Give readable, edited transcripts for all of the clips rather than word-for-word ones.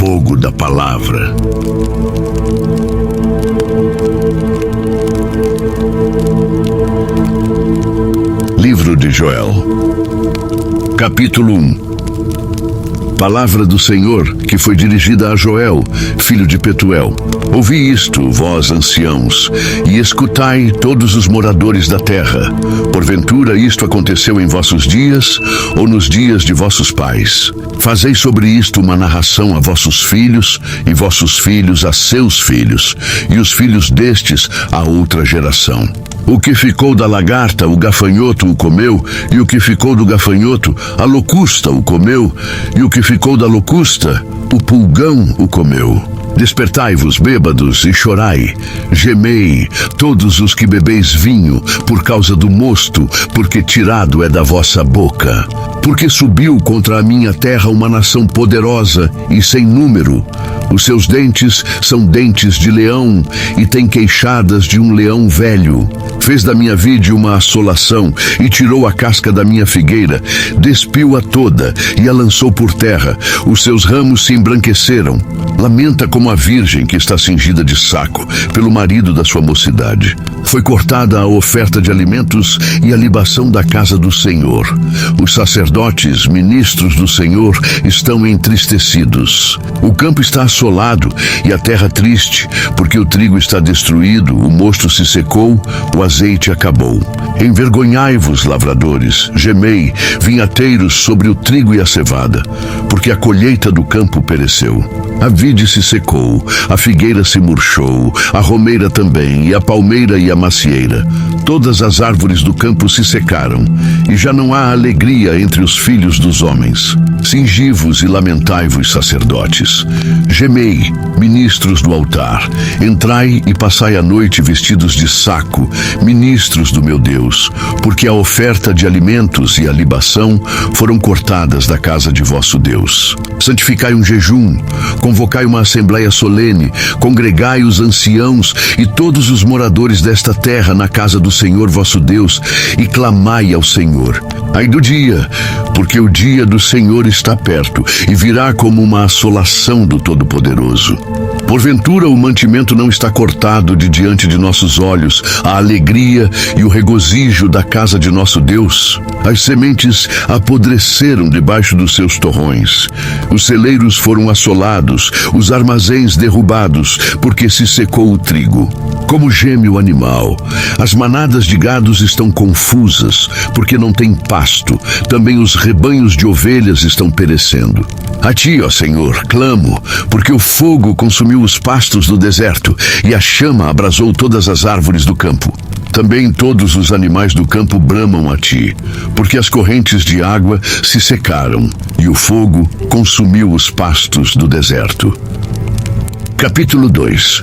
fogo da palavra. Livro de Joel, capítulo 1. Palavra do Senhor, que foi dirigida a Joel, filho de Petuel. Ouvi isto, vós anciãos, e escutai todos os moradores da terra. Porventura isto aconteceu em vossos dias, ou nos dias de vossos pais? Fazei sobre isto uma narração a vossos filhos, e vossos filhos a seus filhos, e os filhos destes a outra geração. O que ficou da lagarta, o gafanhoto o comeu, e o que ficou do gafanhoto, a locusta o comeu, e o que ficou da locusta, o pulgão o comeu. Despertai-vos, bêbados, e chorai, gemei, todos os que bebeis vinho, por causa do mosto, porque tirado é da vossa boca. Porque subiu contra a minha terra uma nação poderosa e sem número. Os seus dentes são dentes de leão, e tem queixadas de um leão velho. Fez da minha vide uma assolação, e tirou a casca da minha figueira, despiu-a toda, e a lançou por terra. Os seus ramos se embranqueceram. Lamenta como a virgem que está cingida de saco, pelo marido da sua mocidade. Foi cortada a oferta de alimentos e a libação da casa do Senhor. Os sacerdotes, ministros do Senhor, estão entristecidos. O campo está assolado e a terra triste, porque o trigo está destruído, o mosto se secou, o azeite acabou. Envergonhai-vos, lavradores, gemei, vinhateiros, sobre o trigo e a cevada, porque a colheita do campo pereceu. A vide se secou, a figueira se murchou, a romeira também, e a palmeira e a macieira. Todas as árvores do campo se secaram, e já não há alegria entre os filhos dos homens. Cingi-vos e lamentai-vos, sacerdotes. Gemei, ministros do altar. Entrai e passai a noite vestidos de saco, ministros do meu Deus, porque a oferta de alimentos e a libação foram cortadas da casa de vosso Deus. Santificai um jejum, convocai uma assembleia solene, congregai os anciãos e todos os moradores desta terra na casa do Senhor vosso Deus, e clamai ao Senhor. Ai do dia, porque o dia do Senhor está perto, e virá como uma assolação do Todo-Poderoso. Porventura o mantimento não está cortado de diante de nossos olhos, a alegria e o regozijo da casa de nosso Deus? As sementes apodreceram debaixo dos seus torrões. Os celeiros foram assolados, os armazéns derrubados, porque se secou o trigo. Como geme o animal, as manadas de gados estão confusas, porque não tem pasto. Também os rebanhos de ovelhas estão perecendo. A ti, ó Senhor, clamo, porque o fogo consumiu os pastos do deserto, e a chama abrasou todas as árvores do campo. Também todos os animais do campo bramam a ti, porque as correntes de água se secaram, e o fogo consumiu os pastos do deserto. Capítulo 2.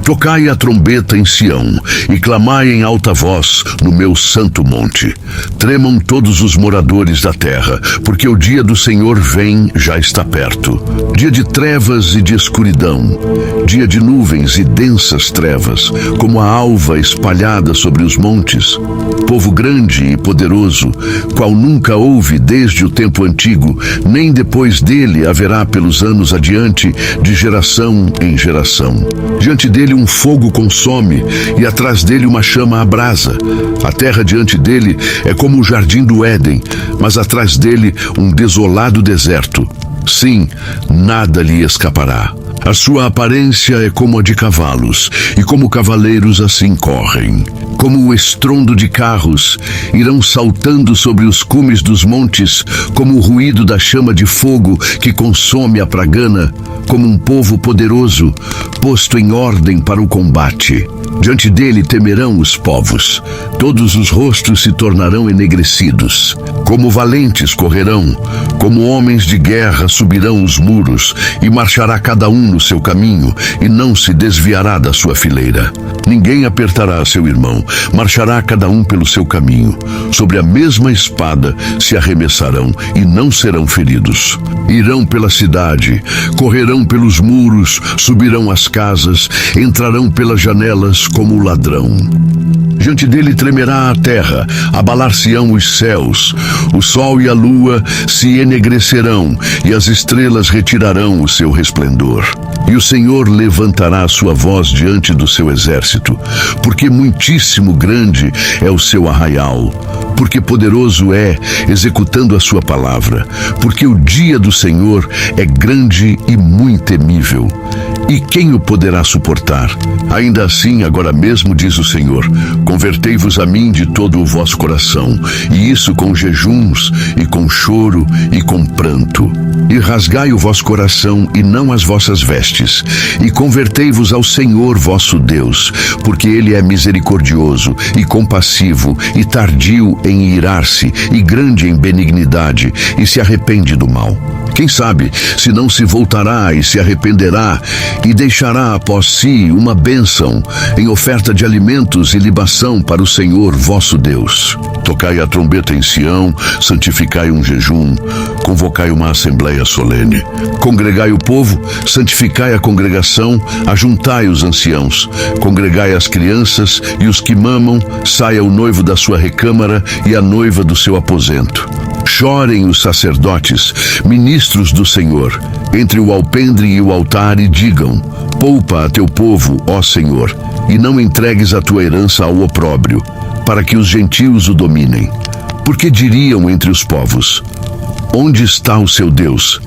Tocai a trombeta em Sião, e clamai em alta voz no meu santo monte. Tremam todos os moradores da terra, porque o dia do Senhor vem, já está perto. Dia de trevas e de escuridão, dia de nuvens e densas trevas, como a alva espalhada sobre os montes. Povo grande e poderoso, qual nunca houve desde o tempo antigo, nem depois dele haverá pelos anos adiante, de geração em geração. Diante dele um fogo consome, e atrás dele uma chama abrasa. A terra diante dele é como o jardim do Éden, mas atrás dele um desolado deserto. Sim, nada lhe escapará. A sua aparência é como a de cavalos, e como cavaleiros assim correm. Como o estrondo de carros, irão saltando sobre os cumes dos montes, como o ruído da chama de fogo que consome a pragana, como um povo poderoso, posto em ordem para o combate. Diante dele temerão os povos, todos os rostos se tornarão enegrecidos. Como valentes correrão, como homens de guerra subirão os muros, e marchará cada um no seu caminho, e não se desviará da sua fileira. Ninguém apertará seu irmão, marchará cada um pelo seu caminho. Sobre a mesma espada se arremessarão, e não serão feridos. Irão pela cidade, correrão pelos muros, subirão às casas, entrarão pelas janelas como ladrão. Diante dele tremerá a terra, abalar-se-ão os céus, o sol e a lua se enegrecerão, e as estrelas retirarão o seu resplendor. E o Senhor levantará a sua voz diante do seu exército, porque muitíssimo grande é o seu arraial, porque poderoso é, executando a sua palavra, porque o dia do Senhor é grande e muito temível. E quem o poderá suportar? Ainda assim, agora mesmo, diz o Senhor, convertei-vos a mim de todo o vosso coração, e isso com jejuns, e com choro, e com pranto. E rasgai o vosso coração, e não as vossas vestes, e convertei-vos ao Senhor vosso Deus, porque Ele é misericordioso, e compassivo, e tardio em irar-se, e grande em benignidade, e se arrepende do mal. Quem sabe, se não se voltará e se arrependerá, e deixará após si uma bênção, em oferta de alimentos e libação para o Senhor vosso Deus. Tocai a trombeta em Sião, santificai um jejum, convocai uma assembleia solene. Congregai o povo, santificai a congregação, ajuntai os anciãos, congregai as crianças e os que mamam, saia o noivo da sua recâmara e a noiva do seu aposento. Chorem os sacerdotes, ministros do Senhor, entre o alpendre e o altar, e digam: poupa a teu povo, ó Senhor, e não entregues a tua herança ao opróbrio, para que os gentios o dominem. Porque diriam entre os povos: onde está o seu Deus?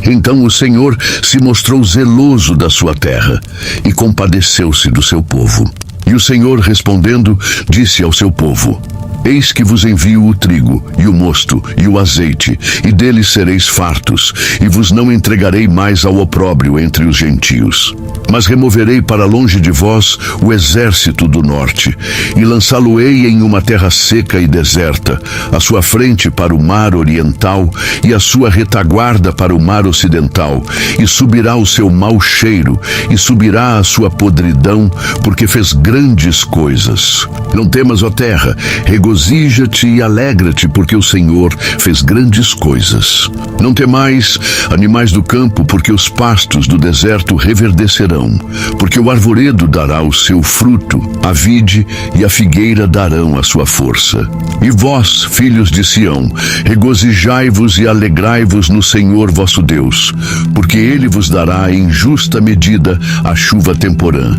Então o Senhor se mostrou zeloso da sua terra, e compadeceu-se do seu povo. E o Senhor, respondendo, disse ao seu povo: eis que vos envio o trigo, e o mosto, e o azeite, e deles sereis fartos, e vos não entregarei mais ao opróbrio entre os gentios. Mas removerei para longe de vós o exército do norte, e lançá-lo-ei em uma terra seca e deserta, a sua frente para o mar oriental, e a sua retaguarda para o mar ocidental, e subirá o seu mau cheiro, e subirá a sua podridão, porque fez grandes coisas. Não temas, ó terra, regozija-te e alegra-te, porque o Senhor fez grandes coisas. Não temais, animais do campo, porque os pastos do deserto reverdecerão, porque o arvoredo dará o seu fruto, a vide e a figueira darão a sua força. E vós, filhos de Sião, regozijai-vos e alegrai-vos no Senhor vosso Deus, porque Ele vos dará em justa medida a chuva temporã.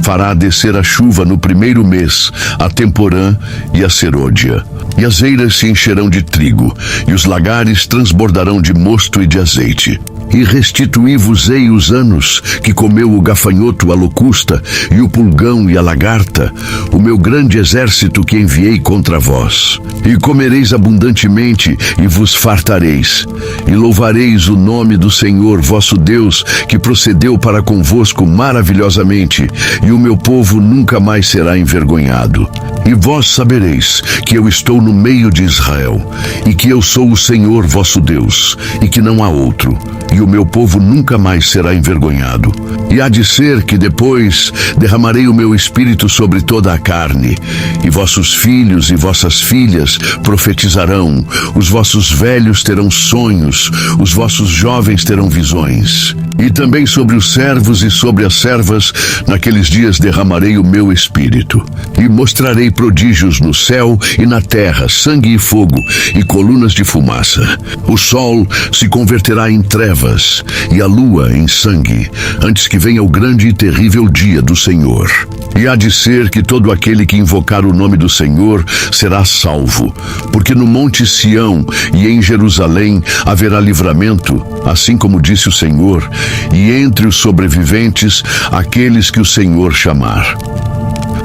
Fará descer a chuva no primeiro mês, a temporã e a serôdia. E as eiras se encherão de trigo, e os lagares transbordarão de mosto e de azeite. E restituí-vos-ei os anos que comeu o gafanhoto, a locusta, e o pulgão e a lagarta, o meu grande exército que enviei contra vós. E comereis abundantemente, e vos fartareis. E louvareis o nome do Senhor vosso Deus, que procedeu para convosco maravilhosamente, e o meu povo nunca mais será envergonhado. E vós sabereis que eu estou no meio de Israel, e que eu sou o Senhor vosso Deus, e que não há outro, e o meu povo nunca mais será envergonhado. E há de ser que depois derramarei o meu espírito sobre toda a carne, e vossos filhos e vossas filhas profetizarão, os vossos velhos terão sonhos, os vossos jovens terão visões. E também sobre os servos e sobre as servas, naqueles dias derramarei o meu espírito, e mostrarei prodígios no céu e na terra, sangue e fogo, e colunas de fumaça. O sol se converterá em trevas, e a lua em sangue, antes que venha o grande e terrível dia do Senhor. E há de ser que todo aquele que invocar o nome do Senhor será salvo, porque no monte Sião e em Jerusalém haverá livramento, assim como disse o Senhor, e entre os sobreviventes, aqueles que o Senhor chamar.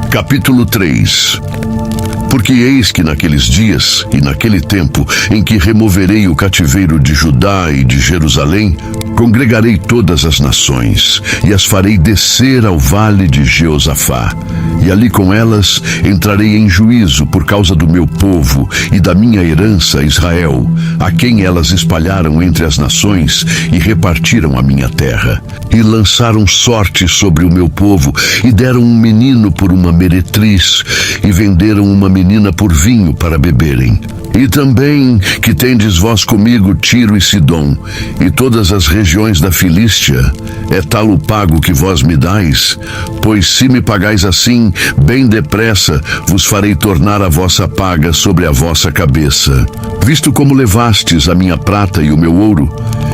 Capítulo 3. Porque eis que naqueles dias e naquele tempo em que removerei o cativeiro de Judá e de Jerusalém, congregarei todas as nações e as farei descer ao vale de Jeosafá. E ali com elas entrarei em juízo por causa do meu povo e da minha herança Israel, a quem elas espalharam entre as nações e repartiram a minha terra. E lançaram sorte sobre o meu povo e deram um menino por uma meretriz e venderam uma menina por vinho para beberem. E também que tendes vós comigo Tiro e Sidom, e todas as regiões da Filístia, é tal o pago que vós me dais? Pois se me pagais assim, bem depressa vos farei tornar a vossa paga sobre a vossa cabeça. Visto como levastes a minha prata e o meu ouro,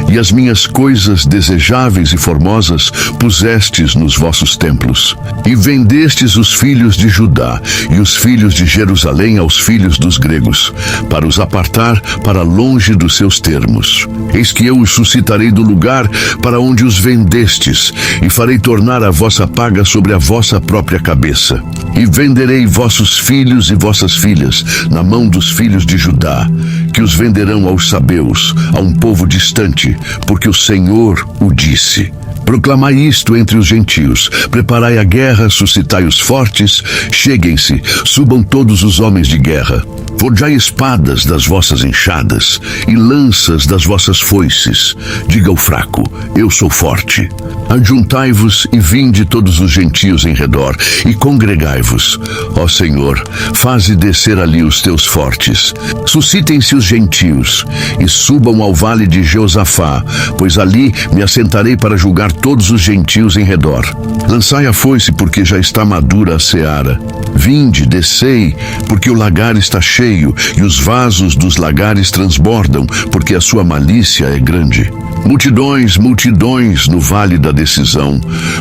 e as minhas coisas desejáveis e formosas pusestes nos vossos templos, e vendestes os filhos de Judá e os filhos de Jerusalém aos filhos dos gregos, para os apartar para longe dos seus termos. Eis que eu os suscitarei do lugar para onde os vendestes, e farei tornar a vossa paga sobre a vossa própria cabeça. E venderei vossos filhos e vossas filhas na mão dos filhos de Judá, que os venderão aos sabeus, a um povo distante, porque o Senhor o disse. Proclamai isto entre os gentios, preparai a guerra, suscitai os fortes, cheguem-se, subam todos os homens de guerra. Forjai espadas das vossas enxadas e lanças das vossas foices. Diga ao fraco, eu sou forte. Ajuntai-vos e vinde todos os gentios em redor, e congregai-vos. Ó Senhor, faze descer ali os teus fortes. Suscitem-se os gentios, e subam ao vale de Jeosafá, pois ali me assentarei para julgar todos os gentios em redor. Lançai a foice, porque já está madura a seara. Vinde, descei, porque o lagar está cheio, e os vasos dos lagares transbordam, porque a sua malícia é grande. Multidões, multidões no vale da decisão,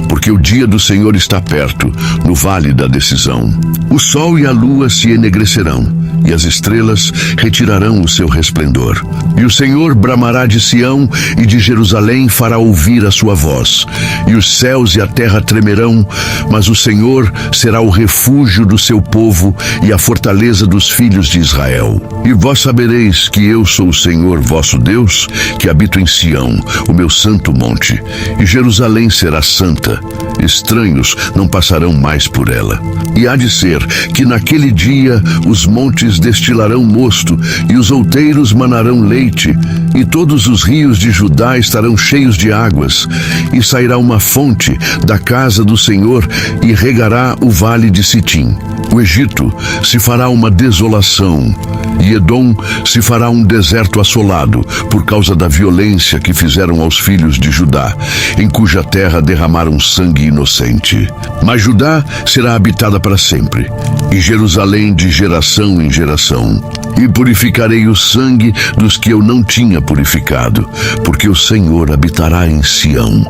porque o dia do Senhor está perto, no vale da decisão. O sol e a lua se enegrecerão, e as estrelas retirarão o seu resplendor. E o Senhor bramará de Sião, e de Jerusalém fará ouvir a sua voz. E os céus e a terra tremerão, mas o Senhor será o refúgio do seu povo e a fortaleza dos filhos de Israel. E vós sabereis que eu sou o Senhor vosso Deus, que habito em Sião, o meu santo monte, e Jerusalém será santa. Estranhos não passarão mais por ela. E há de ser que naquele dia os montes destilarão mosto, e os outeiros manarão leite, e todos os rios de Judá estarão cheios de águas, e sairá uma fonte da casa do Senhor, e regará o vale de Sitim. O Egito se fará uma desolação, e Edom se fará um deserto assolado, por causa da violência que fizeram aos filhos de Judá, em cuja terra derramaram sangue inocente. Mas Judá será habitada para sempre, e Jerusalém de geração em geração. E purificarei o sangue dos que eu não tinha purificado, porque o Senhor habitará em Sião.